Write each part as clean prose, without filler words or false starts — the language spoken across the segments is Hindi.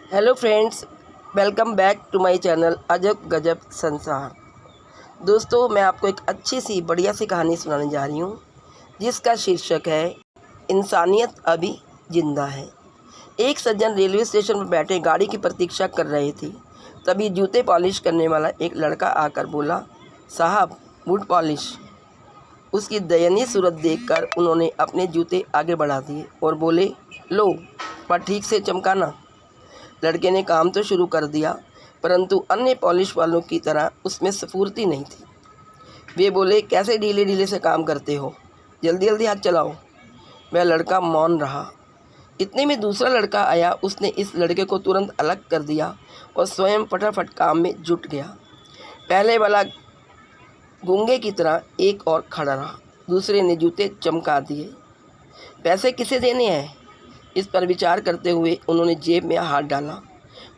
Hello friends, welcome back to my channel अजब गजब संसार। दोस्तों, मैं आपको एक अच्छी सी बढ़िया सी कहानी सुनाने जा रही हूँ जिसका शीर्षक है इंसानियत अभी जिंदा है। एक सज्जन रेलवे स्टेशन पर बैठे गाड़ी की प्रतीक्षा कर रहे थे। तभी जूते पॉलिश करने वाला एक लड़का आकर बोला, साहब बूट पॉलिश। उसकी दयनीय सूरत देखकर उन्होंने अपने जूते आगे बढ़ा दिए और बोले, लो पर ठीक से चमकाना। लड़के ने काम तो शुरू कर दिया, परंतु अन्य पॉलिश वालों की तरह उसमें स्फूर्ति नहीं थी। वे बोले, कैसे ढीले ढीले से काम करते हो, जल्दी जल्दी हाथ चलाओ। वह लड़का मौन रहा। इतने में दूसरा लड़का आया। उसने इस लड़के को तुरंत अलग कर दिया और स्वयं फटाफट काम में जुट गया। पहले वाला गूंगे की तरह एक और खड़ा रहा। दूसरे ने जूते चमका दिए। पैसे किसे देने हैं, इस पर विचार करते हुए उन्होंने जेब में हाथ डाला।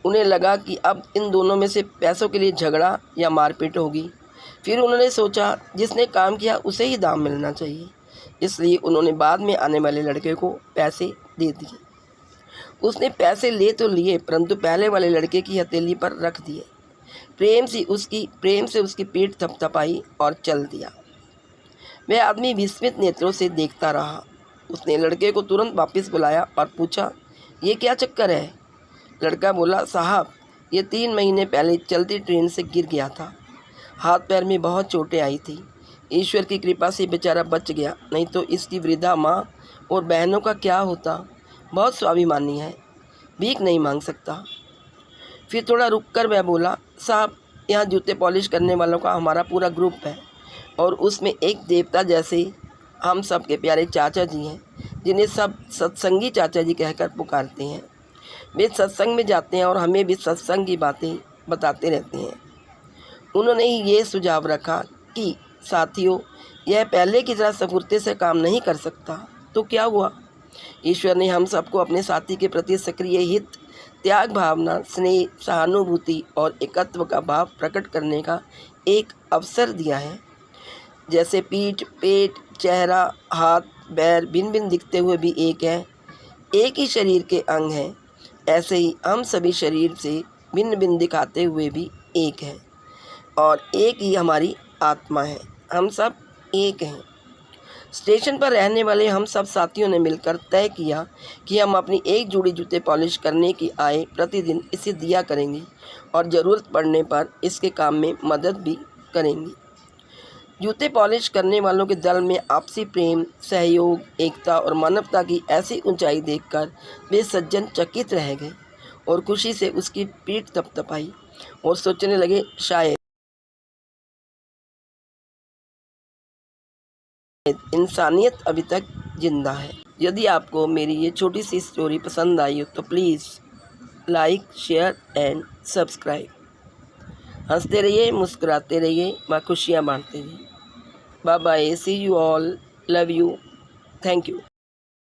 उन्हें लगा कि अब इन दोनों में से पैसों के लिए झगड़ा या मारपीट होगी। फिर उन्होंने सोचा, जिसने काम किया उसे ही दाम मिलना चाहिए। इसलिए उन्होंने बाद में आने वाले लड़के को पैसे दे दिए। उसने पैसे ले तो लिए, परंतु पहले वाले लड़के की हथेली पर रख दिए। प्रेम से उसकी पीठ थपथपाई और चल दिया। वह आदमी विस्मित नेत्रों से देखता रहा। उसने लड़के को तुरंत वापस बुलाया और पूछा, ये क्या चक्कर है। लड़का बोला, साहब ये 3 महीने पहले चलती ट्रेन से गिर गया था। हाथ पैर में बहुत चोटें आई थी। ईश्वर की कृपा से बेचारा बच गया, नहीं तो इसकी वृद्धा माँ और बहनों का क्या होता। बहुत स्वाभिमानी है, भीख नहीं मांग सकता। फिर थोड़ा रुक कर वह बोला, साहब यहाँ जूते पॉलिश करने वालों का हमारा पूरा ग्रुप है और उसमें एक देवता जैसे हम सब के प्यारे चाचा जी हैं, जिन्हें सब सत्संगी चाचा जी कहकर पुकारते हैं। वे सत्संग में जाते हैं और हमें भी सत्संग की बातें बताते रहते हैं। उन्होंने ही ये सुझाव रखा कि साथियों, यह पहले की तरह स्फूर्ति से काम नहीं कर सकता तो क्या हुआ। ईश्वर ने हम सबको अपने साथी के प्रति सक्रिय हित, त्याग भावना, स्नेह, सहानुभूति और एकत्व का भाव प्रकट करने का एक अवसर दिया है। जैसे पीठ, पेट, चेहरा, हाथ, पैर भिन्न भिन्न दिखते हुए भी एक है, एक ही शरीर के अंग हैं, ऐसे ही हम सभी शरीर से भिन्न भिन्न दिखाते हुए भी एक हैं और एक ही हमारी आत्मा है। हम सब एक हैं। स्टेशन पर रहने वाले हम सब साथियों ने मिलकर तय किया कि हम अपनी एक जोड़ी जूते पॉलिश करने की आय प्रतिदिन इसे दिया करेंगे और ज़रूरत पड़ने पर इसके काम में मदद भी करेंगे। जूते पॉलिश करने वालों के दल में आपसी प्रेम, सहयोग, एकता और मानवता की ऐसी ऊंचाई देखकर वे सज्जन चकित रह गए और खुशी से उसकी पीठ थपथपाई और सोचने लगे, शायद इंसानियत अभी तक जिंदा है। यदि आपको मेरी ये छोटी सी स्टोरी पसंद आई हो तो please like, share and subscribe. हंसते रहिए, मुस्कुराते रहिए व खुशियाँ बांटते रहिए। Bye bye, see you all, love you, thank you.